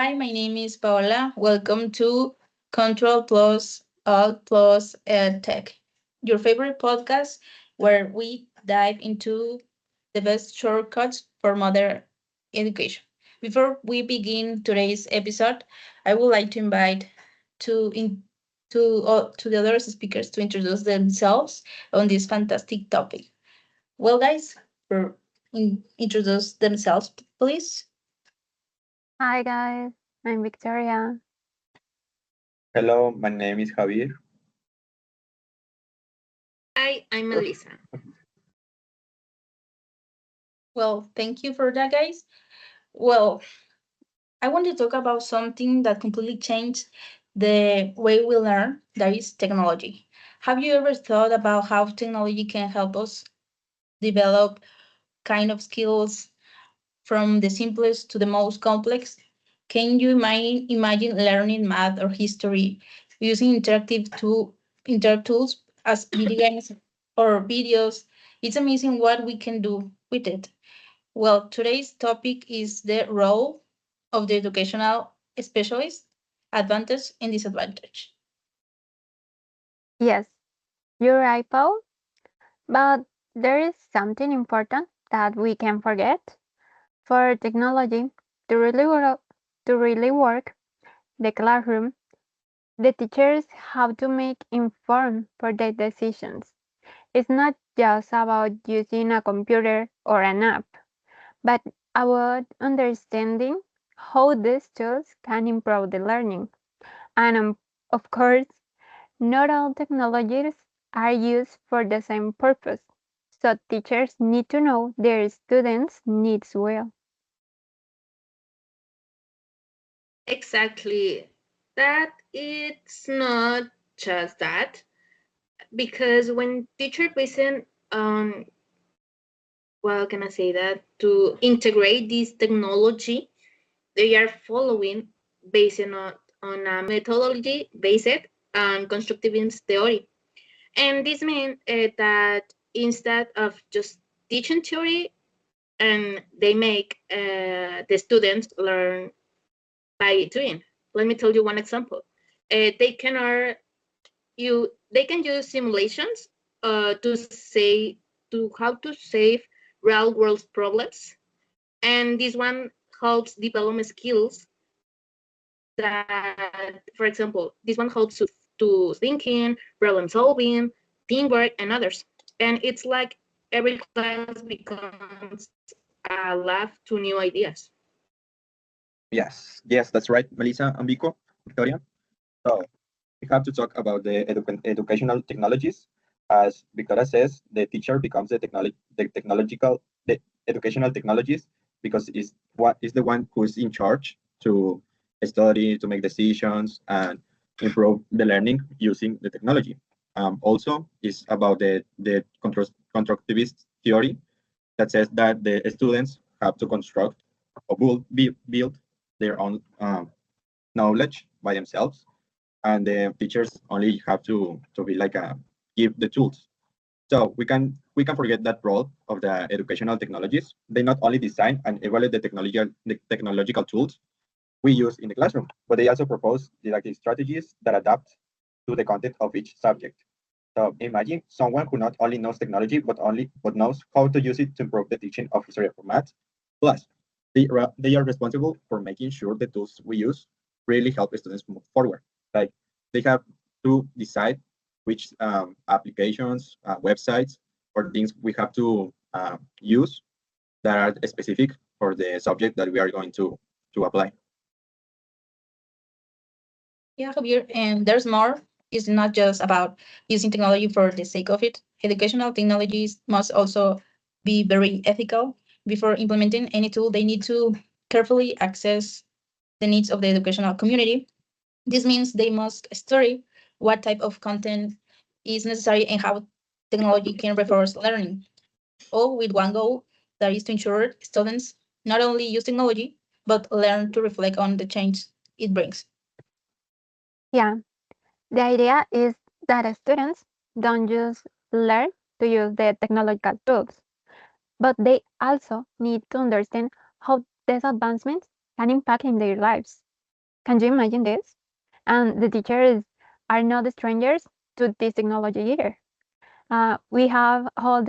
Hi, my name is Paola. Welcome to CTRL+ALT+EDTECH, your favorite podcast where we dive into the best shortcuts for modern education. Before we begin today's episode, I would like to invite to in, to the other speakers to introduce themselves on this fantastic topic. Well, guys, introduce themselves, please. Hi guys, I'm Victoria. Hello, my name is Javier. Hi, I'm Melissa. Well, thank you for that, guys. Well, I want to talk about something that completely changed the way we learn, that is technology. Have you ever thought about how technology can help us develop kind of skills from the simplest to the most complex? Can you imagine learning math or history using interactive tools as video games or videos? It's amazing what we can do with it. Well, today's topic is the role of the educational specialist, advantage and disadvantage. Yes, you're right, Paul. But there is something important that we can forget. For technology to really work the classroom, the teachers have to make informed for their decisions. It's not just about using a computer or an app, but about understanding how these tools can improve the learning. And of course, not all technologies are used for the same purpose, so teachers need to know their students' needs well. Exactly. That it's not just that, because when teacher listen on, well, can I say that, to integrate this technology, they are following based on a methodology based on constructivism theory. And this means that instead of just teaching theory, and they make the students learn by doing. Let me tell you one example. They can they can use simulations to how to save real world problems, and this one helps develop skills that, for example, this one helps to thinking, problem solving, teamwork, and others. And it's like every class becomes a lab to new ideas. Yes, that's right, Melissa and Vico, Victoria. So we have to talk about the educational technologies. As Victoria says, the teacher becomes the educational technologies because is the one who is in charge to study, to make decisions, and improve the learning using the technology. Also, is about the constructivist theory that says that the students have to construct or build their own knowledge by themselves, and the teachers only have to be like give the tools. So we can forget that role of the educational technologies. They not only design and evaluate the technological tools we use in the classroom, but they also propose didactic strategies that adapt to the content of each subject. So imagine someone who not only knows technology but knows how to use it to improve the teaching of history or math. Plus, they are responsible for making sure the tools we use really help students move forward. Like they have to decide which applications, websites, or things we have to use that are specific for the subject that we are going to apply. Yeah, Javier, and there's more. It's not just about using technology for the sake of it. Educational technologies must also be very ethical. Before implementing any tool, they need to carefully assess the needs of the educational community. This means they must study what type of content is necessary and how technology can reinforce learning, all with one goal, that is to ensure students not only use technology, but learn to reflect on the change it brings. Yeah, the idea is that students don't just learn to use the technological tools, but they also need to understand how these advancements can impact in their lives. Can you imagine this? And the teachers are not strangers to this technology either. We have whole of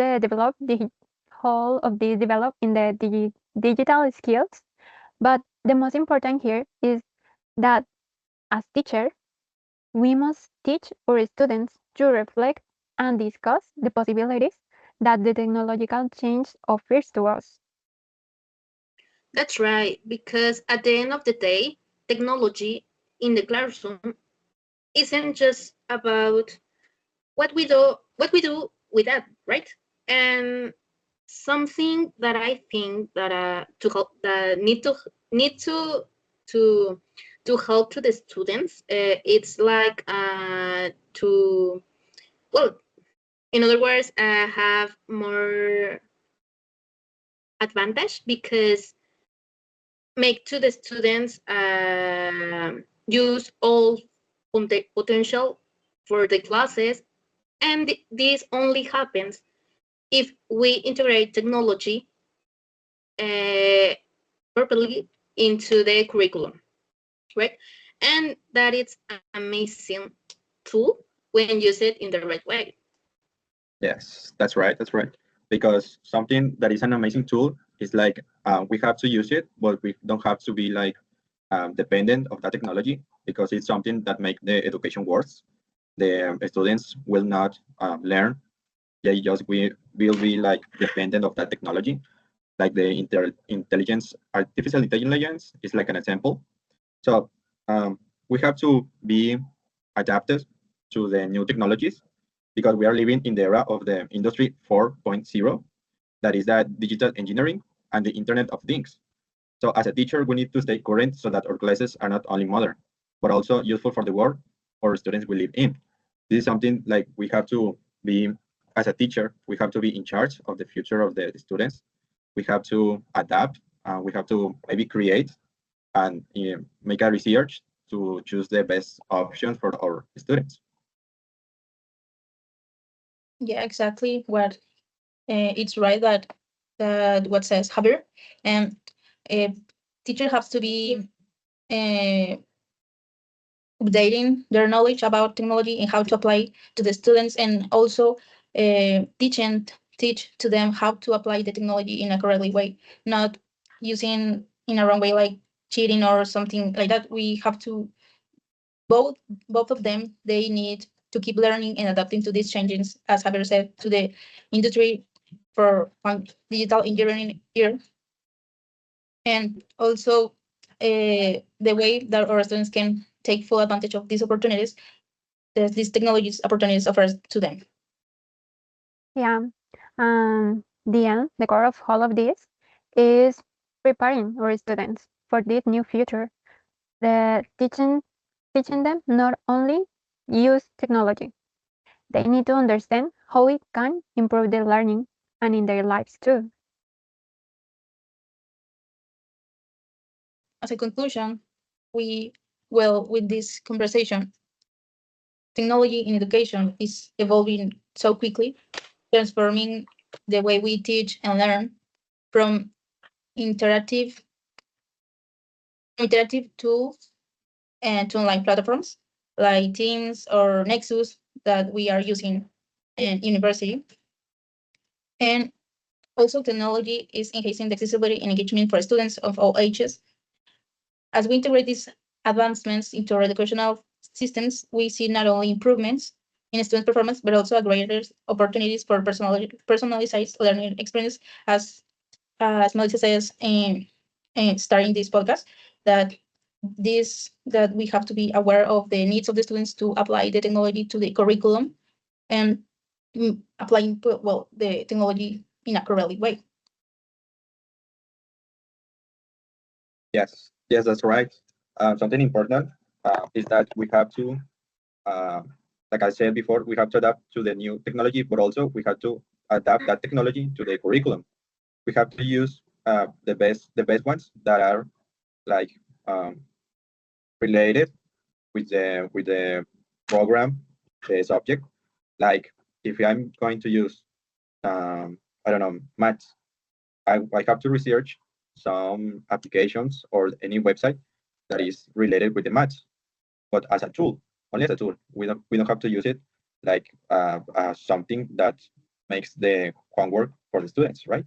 this developed in the digital skills, but the most important here is that as teacher, we must teach our students to reflect and discuss the possibilities that the technological change offers to us. That's right, because at the end of the day, technology in the classroom isn't just about what we do with that, right? And something that I think that to help that need to to help to the students, it's like to, well, in other words, have more advantage, because make to the students use all potential for the classes, and this only happens if we integrate technology uh, properly into the curriculum, right? And that it's an amazing tool when used in the right way. Yes, that's right. That's right. Because something that is an amazing tool is like we have to use it, but we don't have to be like dependent of that technology because it's something that make the education worse. The students will not learn. They just will be like dependent of that technology. Like the artificial intelligence is like an example. So we have to be adapted to the new technologies because we are living in the era of the industry 4.0, that is that digital engineering and the internet of things. So as a teacher, we need to stay current so that our classes are not only modern, but also useful for the world our students will live in. This is something like we have to be, as a teacher, we have to be in charge of the future of the students. We have to adapt. We have to maybe create and make a research to choose the best options for our students. Yeah, exactly. What it's right that what says Javier, and uh, teacher has to be uh, updating their knowledge about technology and how to apply to the students, and also teach to them how to apply the technology in a correctly way, not using in a wrong way like cheating or something like that. We have to both both of them. They need to keep learning and adapting to these changes, as Javier said, to the industry for digital engineering here, and also the way that our students can take full advantage of these opportunities, these technologies opportunities offers to them. Yeah. The core of all of this is preparing our students for this new future. The teaching them not only use technology, they need to understand how it can improve their learning and in their lives too. As a conclusion, we well with this conversation, technology in education is evolving so quickly, transforming the way we teach and learn from interactive tools and to online platforms like Teams or Nexus that we are using in university. And also technology is enhancing the accessibility and engagement for students of all ages. As we integrate these advancements into our educational systems, we see not only improvements in student performance, but also a greater opportunities for personalized learning experience, as Melissa says in starting this podcast, that that we have to be aware of the needs of the students to apply the technology to the curriculum and applying well the technology in a correct way. Yes, yes, that's right. Something important is that we have to, uh, like I said before, we have to adapt to the new technology, but also we have to adapt that technology to the curriculum. We have to use the best ones that are like um, related with the program, the subject. Like if I'm going to use I don't know, maths, I have to research some applications or any website that is related with the maths, but as a tool, only as a tool. We don't have to use it like something that makes the homework for the students, right?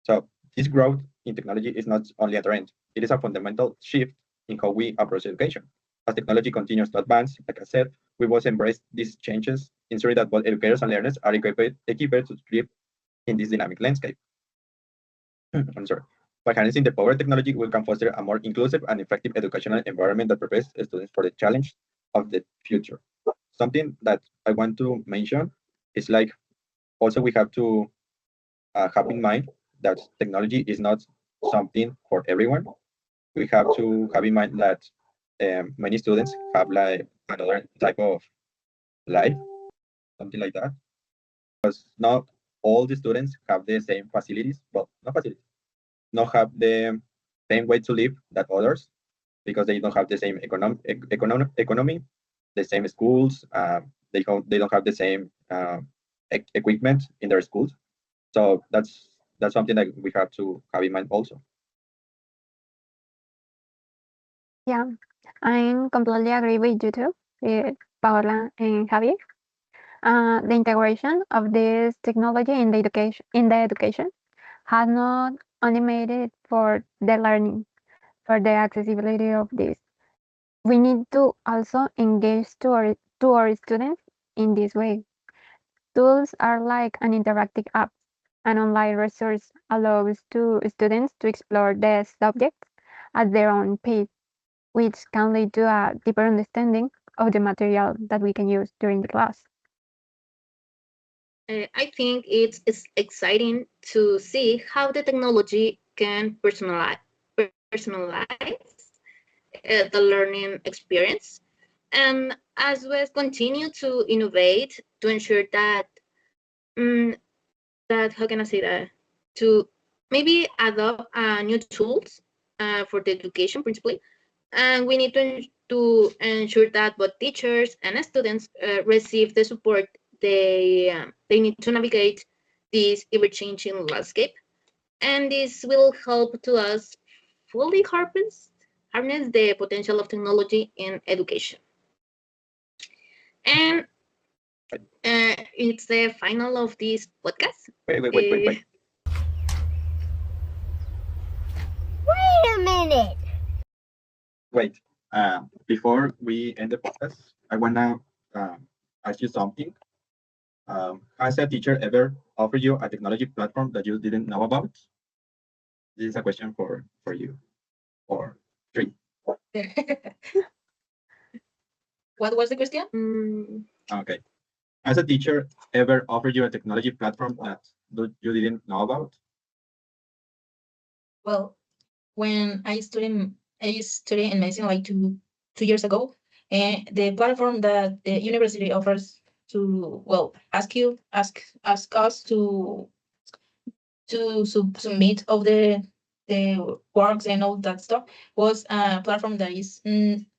So this growth in technology is not only a trend, it is a fundamental shift in how we approach education. As technology continues to advance, like I said, we must embrace these changes, ensuring that both educators and learners are equipped to thrive in this dynamic landscape. I'm sorry. By harnessing the power of technology, we can foster a more inclusive and effective educational environment that prepares students for the challenge of the future. Something that I want to mention is like also we have to have in mind that technology is not something for everyone. We have to have in mind that many students have like another type of life, something like that. Because not all the students have the same facilities. Well, not facilities, not have the same way to live that others because they don't have the same economy, the same schools. They don't have the same equipment in their schools. So that's something that we have to have in mind also. Yeah, I completely agree with you too, Paola and Javier. The integration of this technology in the education has not only made it for the learning, for the accessibility of this. We need to also engage to our students in this way. Tools are like an interactive app. An online resource allows to students to explore the subject at their own pace, which can lead to a deeper understanding of the material that we can use during the class. I think it's exciting to see how the technology can personalize the learning experience, and as we continue to innovate to ensure that that how can I say that to maybe adopt new tools for the education principally, and we need to ensure that both teachers and students receive the support they need to navigate this ever-changing landscape, and this will help to us fully harness the potential of technology in education. And it's the final of this podcast. Wait. Wait a minute. Wait. Before we end the podcast, I wanna ask you something. Has a teacher ever offered you a technology platform that you didn't know about? This is a question for you or three. What was the question? Okay. Has a teacher ever offered you a technology platform that you didn't know about? Well, when I studied in medicine like 2 years ago, and the platform that the university offers to ask us to submit all the works and all that stuff was a platform that is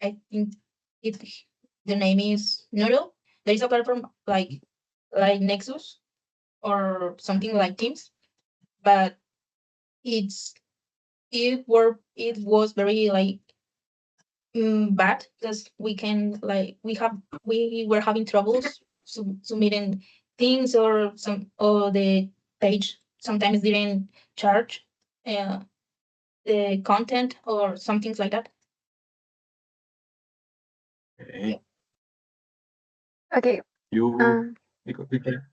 I think it the name is Noodle. There is a platform like Nexus or something like Teams, but it's it was very like bad because we were having troubles submitting things or the page sometimes didn't charge uh, the content or some things like that. Okay. Okay, You um, Victoria?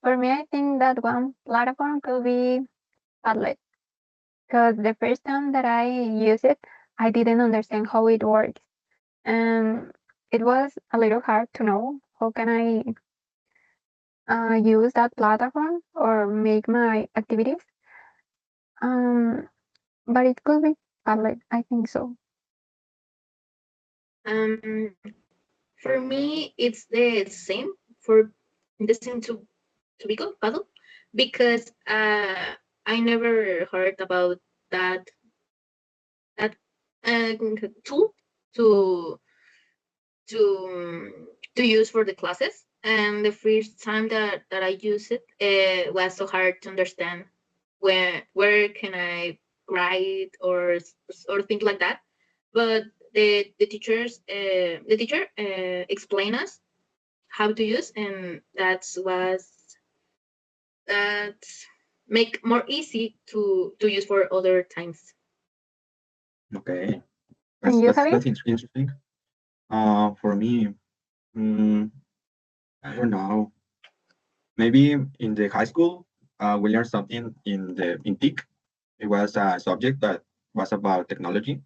for me, I think that one platform could be Padlet. Because the first time that I used it, I didn't understand how it works. And it was a little hard to know how can I use that platform or make my activities. Um, but it could be Padlet, I think so. Um, for me, it's the same for the same to be called paddle because I never heard about that tool to to use for the classes. And the first time that I used it, it was so hard to understand where can I write or things like that. but the teacher explain us how to use, and that make more easy to use for other times. Okay, And you, Javier? that's interesting. For me, I don't know. Maybe in the high school, we learned something in TIC. It was a subject that was about technology,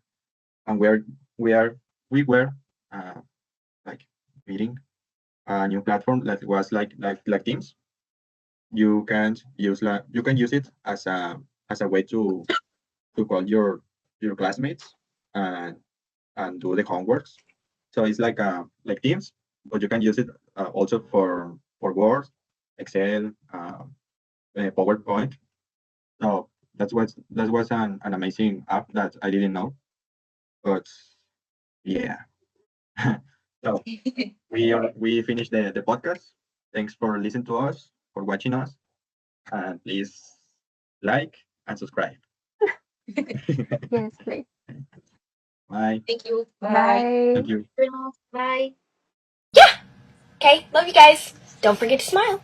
and we were uh, like meeting a new platform that was like Teams. You can use it as a way to call your classmates and do the homeworks. So it's like Teams, but you can use it also for Word, Excel, PowerPoint. So that was an amazing app that I didn't know. But yeah, so we finished the podcast. Thanks for listening to us, for watching us, and please like and subscribe. Yes, please. Bye. Thank you. Bye. Thank you. Bye. Okay, love you guys. Don't forget to smile.